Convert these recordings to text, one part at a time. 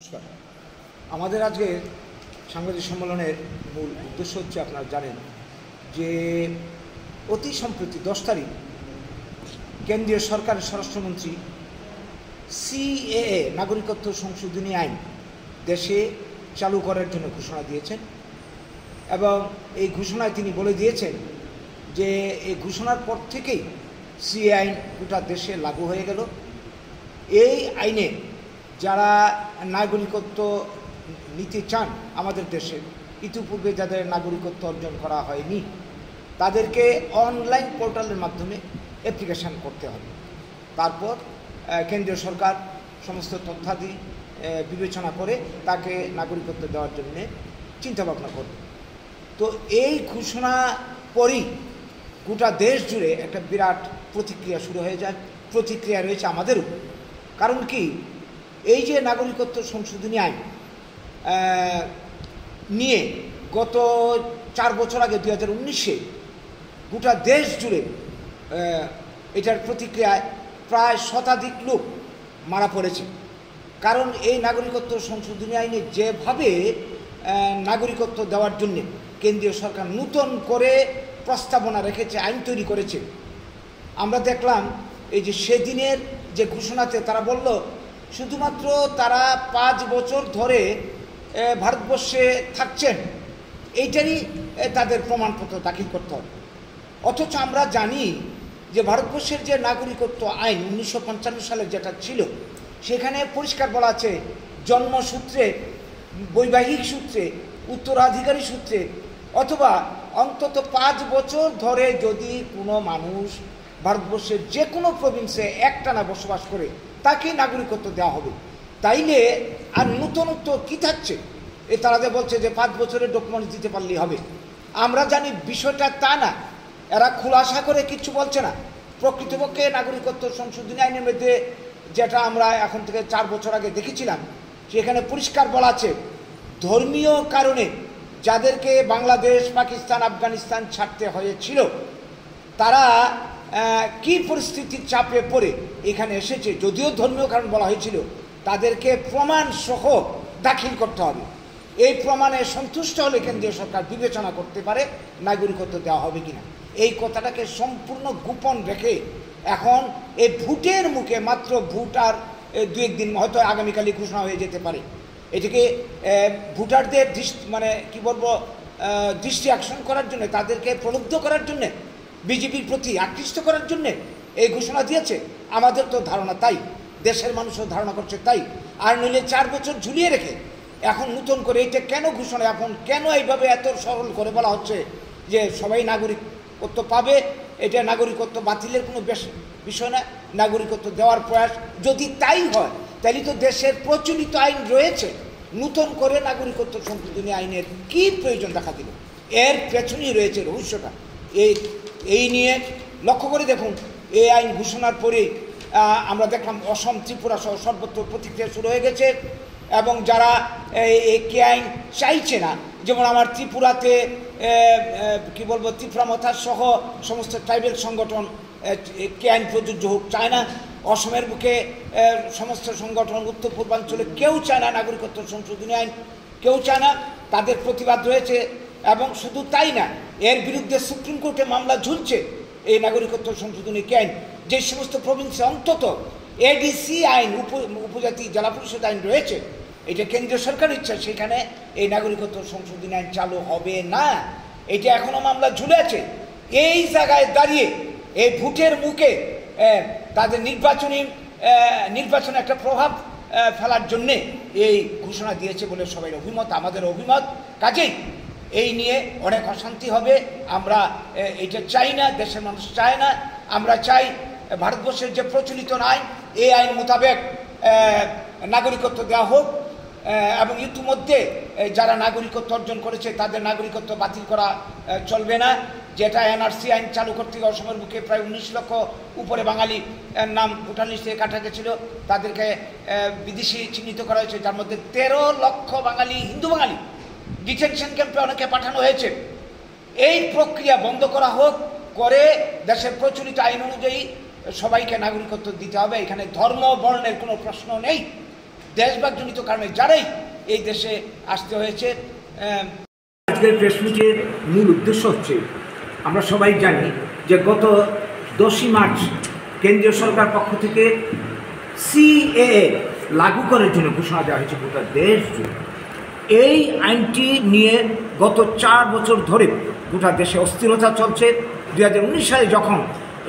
নমস্কার। আমাদের আজকের সাংবাদিক সম্মেলনের মূল উদ্দেশ্য হচ্ছে, আপনারা জানেন যে অতি সম্প্রতি 10 তারিখ কেন্দ্রীয় সরকারের স্বরাষ্ট্রমন্ত্রী সিএএ নাগরিকত্ব সংশোধনী আইন দেশে চালু করার জন্য ঘোষণা দিয়েছেন এবং এই ঘোষণায় তিনি বলে দিয়েছেন যে এই ঘোষণার পর থেকেই সিএএ আইন গোটা দেশে লাগু হয়ে গেল। এই আইনে যারা নাগরিকত্ব নিতে চান আমাদের দেশে, ইতিপূর্বে যাদের নাগরিকত্ব অর্জন করা হয়নি, তাদেরকে অনলাইন পোর্টালের মাধ্যমে অ্যাপ্লিকেশান করতে হবে। তারপর কেন্দ্রীয় সরকার সমস্ত তথ্যাদি বিবেচনা করে তাকে নাগরিকত্ব দেওয়ার জন্যে চিন্তাভাবনা করবে। তো এই ঘোষণা পরই গোটা দেশ জুড়ে একটা বিরাট প্রতিক্রিয়া শুরু হয়ে যায়। প্রতিক্রিয়া রয়েছে আমাদেরও। কারণ কি, এই যে নাগরিকত্ব সংশোধনী আইন নিয়ে গত 4 বছর আগে 2019-এ গোটা দেশ জুড়ে এটার প্রতিক্রিয়ায় প্রায় শতাধিক লোক মারা পড়েছে। কারণ এই নাগরিকত্ব সংশোধনী আইনে যেভাবে নাগরিকত্ব দেওয়ার জন্যে কেন্দ্রীয় সরকার নূতন করে প্রস্তাবনা রেখেছে, আইন তৈরি করেছে, আমরা দেখলাম এই যে সেদিনের যে ঘোষণাতে তারা বলল শুধুমাত্র তারা 5 বছর ধরে ভারতবর্ষে থাকছেন, এইটারই তাদের প্রমাণপত্র দাখিল করতে হবে। অথচ আমরা জানি যে ভারতবর্ষের যে নাগরিকত্ব আইন 1955 সালে যেটা ছিল, সেখানে পরিষ্কার বলা আছে জন্মসূত্রে, বৈবাহিক সূত্রে, উত্তরাধিকারী সূত্রে অথবা অন্তত 5 বছর ধরে যদি কোনো মানুষ ভারতবর্ষের যে কোনো প্রভিন্সে একটানা বসবাস করে তাকে নাগরিকত্ব দেওয়া হবে। তাইলে আর নূতনত্ব কী থাকছে? তারা যে বলছে যে 5 বছরের ডকুমেন্টস দিতে পারলেই হবে। আমরা জানি বিষয়টা তা না। এরা খুলাসা করে কিচ্ছু বলছে না। প্রকৃতপক্ষে নাগরিকত্ব সংশোধনী আইনের মধ্যে যেটা আমরা এখন থেকে 4 বছর আগে দেখেছিলাম, সেখানে পরিষ্কার বলা আছে ধর্মীয় কারণে যাদেরকে বাংলাদেশ, পাকিস্তান, আফগানিস্তান ছাড়তে হয়েছিল, তারা কি পরিস্থিতির চাপে পড়ে এখানে এসেছে, যদিও ধর্মীয় কারণ বলা হয়েছিল, তাদেরকে প্রমাণ সহ দাখিল করতে হবে। এই প্রমাণে সন্তুষ্ট হলে কেন্দ্রীয় সরকার বিবেচনা করতে পারে নাগরিকত্ব দেওয়া হবে কিনা। এই কথাটাকে সম্পূর্ণ গোপন রেখে এখন এই ভোটের মুখে, মাত্র ভোট আর 2-1 দিন, হয়তো আগামীকালই ঘোষণা হয়ে যেতে পারে, এটাকে ভোটারদের দৃষ্টি আকর্ষণ করার জন্য, তাদেরকে প্রলুব্ধ করার জন্যে, বিজেপির প্রতি আকৃষ্ট করার জন্যে এই ঘোষণা দিয়েছে। আমাদের তো ধারণা তাই, দেশের মানুষও ধারণা করছে তাই। আর নইলে 4 বছর ঝুলিয়ে রেখে এখন নূতন করে এটা কেন ঘোষণা, এখন কেন এইভাবে এত সরল করে বলা হচ্ছে যে সবাই নাগরিকত্ব পাবে? এটা নাগরিকত্ব বাতিলের কোনো বিষয় না, নাগরিকত্ব দেওয়ার প্রয়াস। যদি তাই হয় তাহলে তো দেশের প্রচলিত আইন রয়েছে, নূতন করে নাগরিকত্ব সংশোধনী আইনের কি প্রয়োজন দেখা দিল? এর পেছনেই রয়েছে রহস্যটা। এই নিয়ে লক্ষ্য করে দেখুন, এই আইন ঘোষণার পরে আমরা দেখলাম অসম, ত্রিপুরা সহ সর্বত্র প্রতিক্রিয়া শুরু হয়ে গেছে। এবং যারা এই কে আইন চাইছে না, যেমন আমার ত্রিপুরাতে ত্রিপুরা মথা সহ সমস্ত ট্রাইবেল সংগঠন কে আইন প্রযোজ্য হোক চায় না। অসমের বুকে সমস্ত সংগঠন, উত্তর পূর্বাঞ্চলে কেউ চায় না নাগরিকত্ব সংশোধনী আইন, কেউ চায় না, তাদের প্রতিবাদ রয়েছে। এবং শুধু তাই না, এর বিরুদ্ধে সুপ্রিম কোর্টে মামলা ঝুলছে। এই নাগরিকত্ব সংশোধনী আইন যে সমস্ত প্রভিন্সে অন্তত এডিসি আইন, উপজাতি জেলা পরিষদ আইন রয়েছে, এটা কেন্দ্রীয় সরকার ইচ্ছা, সেখানে এই নাগরিকত্ব সংশোধনী আইন চালু হবে না। এটা এখনো মামলা ঝুলে আছে। এই জায়গায় দাঁড়িয়ে এই ভোটের মুখে তাদের নির্বাচনে একটা প্রভাব ফেলার জন্যে এই ঘোষণা দিয়েছে বলে সবাই অভিমত, আমাদের অভিমত। কাজেই এই নিয়ে অনেক অশান্তি হবে। আমরা এটা চাই না, দেশের মানুষ চায় না। আমরা চাই ভারতবর্ষের যে প্রচলিত আইন, এই আইন মোতাবেক নাগরিকত্ব দেওয়া হোক। এবং ইতিমধ্যে যারা নাগরিকত্ব অর্জন করেছে তাদের নাগরিকত্ব বাতিল করা চলবে না। যেটা এনআরসি আইন চালু করতে গিয়ে অসমের বুকে প্রায় 19 লক্ষ উপরে বাঙালি নাম ভোটার লিস্টে কাটা গেছিল, তাদেরকে বিদেশি চিহ্নিত করা হয়েছে, যার মধ্যে 13 লক্ষ বাঙালি, হিন্দু বাঙালি ডিটেনশন ক্যাম্পে অনেকে পাঠানো হয়েছে। এই প্রক্রিয়া বন্ধ করা হোক, করে দেশের প্রচলিত আইন অনুযায়ী সবাইকে নাগরিকত্ব দিতে হবে। এখানে ধর্ম বর্ণের কোনো প্রশ্ন নেই। দেশভাগজনিত কারণে যারাই এই দেশে আসতে হয়েছে। আজকের প্রেস মিটের মূল উদ্দেশ্য হচ্ছে, আমরা সবাই জানি যে গত 10ই মার্চ কেন্দ্রীয় সরকার পক্ষ থেকে সিএএ লাগু করার জন্য ঘোষণা দেওয়া হয়েছে গোটা দেশ জুড়ে। এই আইনটি নিয়ে গত 4 বছর ধরে গোটা দেশে অস্থিরতা চলছে। 2019 সালে যখন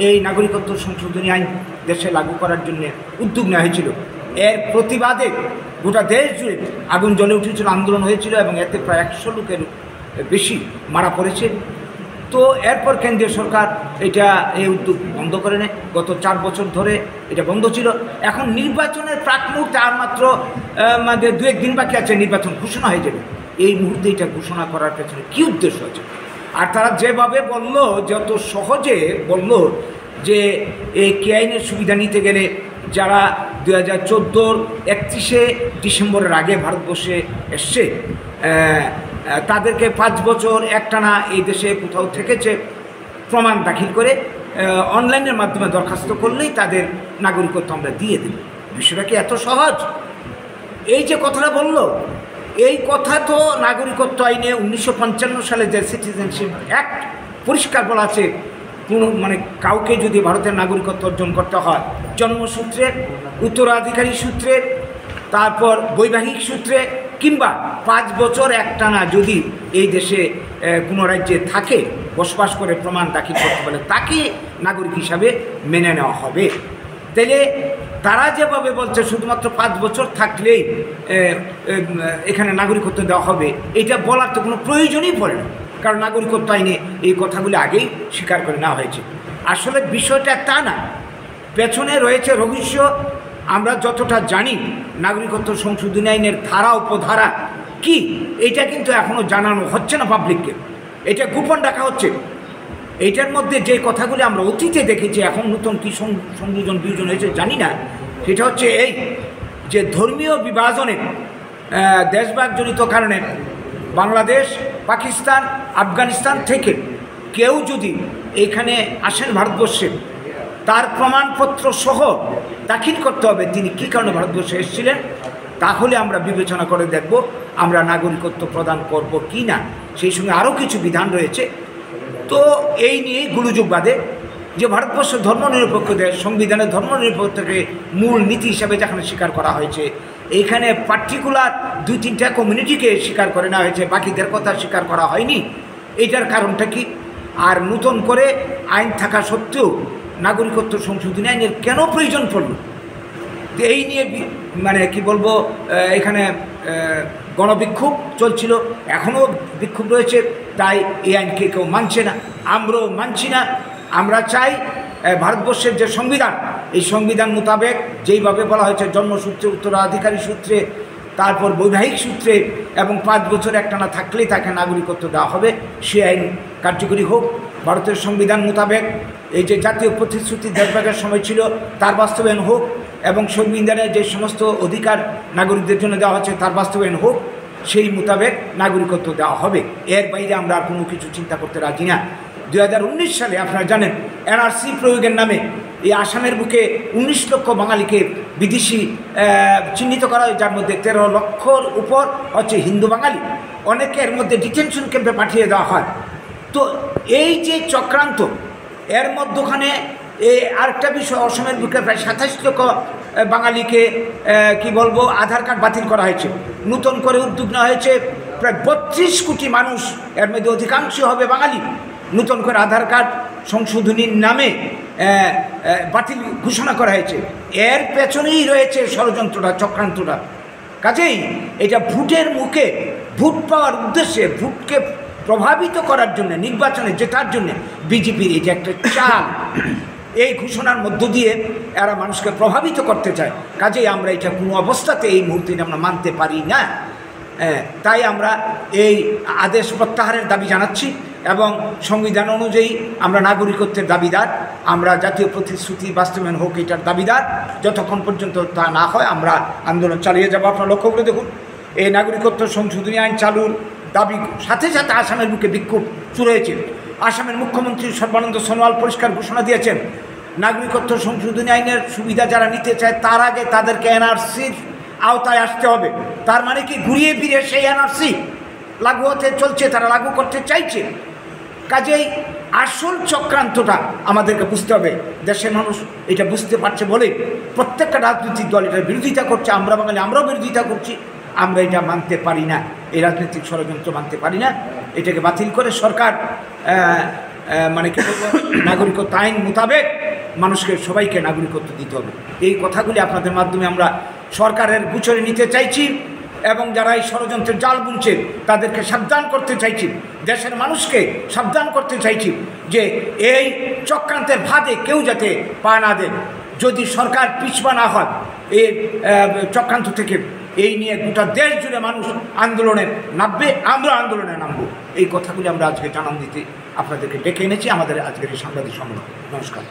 এই নাগরিকত্ব সংশোধনী আইন দেশে লাগু করার জন্য উদ্যোগ নেওয়া হয়েছিল, এর প্রতিবাদে গোটা দেশ জুড়ে আগুন জ্বলে উঠেছিল, আন্দোলন হয়েছিল এবং এতে প্রায় 100 লোকের বেশি মারা পড়েছে। তো এরপর কেন্দ্রীয় সরকার এই উদ্যোগ বন্ধ করে নেয়। গত 4 বছর ধরে এটা বন্ধ ছিল। এখন নির্বাচনের প্রাক মুহূর্তে আর মাত্র 2-1 দিন বাকি আছে, নির্বাচন ঘোষণা হয়ে যাবে। এই মুহূর্তে এটা ঘোষণা করার পেছনে কী উদ্দেশ্য আছে? আর তারা যেভাবে বলল, যত সহজে বলল যে এই কে আইনের সুবিধা নিতে গেলে যারা 2014 31শে ডিসেম্বরের আগে ভারতবর্ষে এসছে তাদেরকে 5 বছর একটানা এই দেশে কোথাও থেকেছে প্রমাণ দাখিল করে অনলাইনের মাধ্যমে দরখাস্ত করলেই তাদের নাগরিকত্ব আমরা দিয়ে দেব। বিষয়টা কি এত সহজ? এই যে কথাটা বলল, এই কথা তো নাগরিকত্ব আইনে 1955 সালে যে সিটিজেনশিপ অ্যাক্ট পরিষ্কার বলা আছে, কোনো কাউকে যদি ভারতের নাগরিকত্ব অর্জন করতে হয় জন্মসূত্রে, উত্তরাধিকারী সূত্রে, তারপর বৈবাহিক সূত্রে, কিংবা 5 বছর একটানা যদি এই দেশে কোনো রাজ্যে থাকে, বসবাস করে প্রমাণ দাখিল করতে পারে, তাকে নাগরিক হিসাবে মেনে নেওয়া হবে। তাহলে তারা যেভাবে বলছে শুধুমাত্র 5 বছর থাকলেই এখানে নাগরিকত্ব দেওয়া হবে, এটা বলার তো কোনো প্রয়োজনই পড়ে না, কারণ নাগরিকত্ব আইনে এই কথাগুলি আগেই স্বীকার করে নেওয়া হয়েছে। আসলে বিষয়টা তা না, পেছনে রয়েছে রহস্য। আমরা যতটা জানি নাগরিকত্ব সংশোধনী আইনের ধারা উপধারা কি, এটা কিন্তু এখনও জানানো হচ্ছে না পাবলিককে, এটা গোপন রাখা হচ্ছে। এইটার মধ্যে যে কথাগুলি আমরা অতীতে দেখেছি, এখন নতুন কী সংযোজন বিয়োজন হয়েছে জানি না, সেটা হচ্ছে এই যে ধর্মীয় বিভাজনে দেশভাগজনিত কারণে বাংলাদেশ, পাকিস্তান, আফগানিস্তান থেকে কেউ যদি এখানে আসেন ভারতবর্ষে, তার প্রমাণপত্র সহ দাখিল করতে হবে তিনি কী কারণে ভারতবর্ষে এসেছিলেন, তাহলে আমরা বিবেচনা করে দেখব আমরা নাগরিকত্ব প্রদান করব কি না। সেই সঙ্গে আরও কিছু বিধান রয়েছে। তো এই নিয়েই গুলুযোগ বাঁধে যে ভারতবর্ষ ধর্মনিরপেক্ষ দেশ, সংবিধানের ধর্মনিরপেক্ষতাকে মূল নীতি হিসাবে যেখানে স্বীকার করা হয়েছে, এইখানে পার্টিকুলার 2-3টা কমিউনিটিকে স্বীকার করে নেওয়া হয়েছে, বাকিদের কথা স্বীকার করা হয়নি। এইটার কারণটা কি? আর নতুন করে আইন থাকা সত্ত্বেও নাগরিকত্ব সংশোধনী আইনের কেন প্রয়োজন পড়ল? এই নিয়ে কি বলবো, এখানে গণবিক্ষোভ চলছিল, এখনও বিক্ষোভ রয়েছে। তাই এই আইনকে কেউ মানছে না, আমরাও মানছি না। আমরা চাই ভারতবর্ষের যে সংবিধান, এই সংবিধান মোতাবেক যেইভাবে বলা হয়েছে জন্মসূত্রে, উত্তরাধিকারী সূত্রে, তারপর বৈবাহিক সূত্রে এবং 5 বছর একটানা থাকলেই তাকে নাগরিকত্ব দেওয়া হবে, সে আইন কার্যকরী হোক। ভারতের সংবিধান মোতাবেক এই যে জাতীয় প্রতিশ্রুতি দেশভাগের সময় ছিল তার বাস্তবায়ন হোক, এবং সংবিধানের যে সমস্ত অধিকার নাগরিকদের জন্য দেওয়া হচ্ছে তার বাস্তবায়ন হোক, সেই মোতাবেক নাগরিকত্ব দেওয়া হবে। এর বাইরে আমরা আর কোনো কিছু চিন্তা করতে রাজি না। 2019 সালে আপনারা জানেন এনআরসি প্রয়োগের নামে এই আসামের বুকে 19 লক্ষ বাঙালিকে বিদেশি চিহ্নিত করা হয়, যার মধ্যে 13 লক্ষর উপর হচ্ছে হিন্দু বাঙালি। অনেকে এর মধ্যে ডিটেনশন ক্যাম্পে পাঠিয়ে দেওয়া হয়। তো এই যে চক্রান্ত, এর মধ্যখানে আরেকটা বিষয়, অসমের বুকে প্রায় 27 লক্ষ বাঙালিকে কি বলবো আধার কার্ড বাতিল করা হয়েছে। নতুন করে উদ্যোগ নেওয়া হয়েছে, প্রায় 32 কোটি মানুষ, এর মধ্যে অধিকাংশই হবে বাঙালি, নতুন করে আধার কার্ড সংশোধনীর নামে বাতিল ঘোষণা করা হয়েছে। এর পেছনেই রয়েছে ষড়যন্ত্রটা, চক্রান্তটা। কাজেই এটা ভোটের মুখে, ভোট পাওয়ার উদ্দেশ্যে, ভোটকে প্রভাবিত করার জন্য, নির্বাচনে জেতার জন্য বিজেপির এই যে একটা চাল, এই ঘোষণার মধ্য দিয়ে এরা মানুষকে প্রভাবিত করতে চায়। কাজেই আমরা এটা কোনো অবস্থাতে এই মুহূর্তে আমরা মানতে পারি না। তাই আমরা এই আদেশ প্রত্যাহারের দাবি জানাচ্ছি এবং সংবিধান অনুযায়ী আমরা নাগরিকত্বের দাবিদার, আমরা জাতীয় প্রতিশ্রুতি বাস্তবায়ন হোক এটার দাবিদার। যতক্ষণ পর্যন্ত তা না হয় আমরা আন্দোলন চালিয়ে যাব। আপনারা লক্ষ্য করে দেখুন, এই নাগরিকত্ব সংশোধনী আইন চালুর দাবি সাথে সাথে আসামের বুকে বিক্ষোভ শুরু হয়েছে। আসামের মুখ্যমন্ত্রী সর্বানন্দ সোনোয়াল পরিষ্কার ঘোষণা দিয়েছেন, নাগরিকত্ব সংশোধনী আইনের সুবিধা যারা নিতে চায় তার আগে তাদেরকে এনআরসির আওতায় আসতে হবে। তার মানে কি ঘুরিয়ে ফিরে সেই এনআরসি লাগু হতে চলছে, তারা লাগু করতে চাইছে। কাজেই আসল চক্রান্তটা আমাদেরকে বুঝতে হবে। দেশের মানুষ এটা বুঝতে পারছে বলে প্রত্যেকটা রাজনৈতিক দল এটার বিরোধিতা করছে। আমরা বাঙালি আমরাও বিরোধিতা করছি। আমরা এটা মানতে পারি না, এই রাজনৈতিক ষড়যন্ত্র মানতে পারি না। এটাকে বাতিল করে সরকার মানে কি বলবো, নাগরিকত্ব আইন মোতাবেক মানুষকে সবাইকে নাগরিকত্ব দিতে হবে। এই কথাগুলি আপনাদের মাধ্যমে আমরা সরকারের গোচরে নিতে চাইছি এবং যারা এই ষড়যন্ত্রের জাল বুনছে তাদেরকে সাবধান করতে চাইছি, দেশের মানুষকে সাবধান করতে চাইছি যে এই চক্রান্তের ফাঁদে কেউ যাতে পা না দেয়। যদি সরকার পিছপা না হয় এই চক্রান্ত থেকে, এই নিয়ে গোটা দেশ জুড়ে মানুষ আন্দোলনে নামবে, আমরা আন্দোলনে নামবো। এই কথাগুলি আমরা আজকে জানান দিতে আপনাদেরকে ডেকে এনেছি আমাদের আজকের এই সাংবাদিক সম্মেলন। নমস্কার।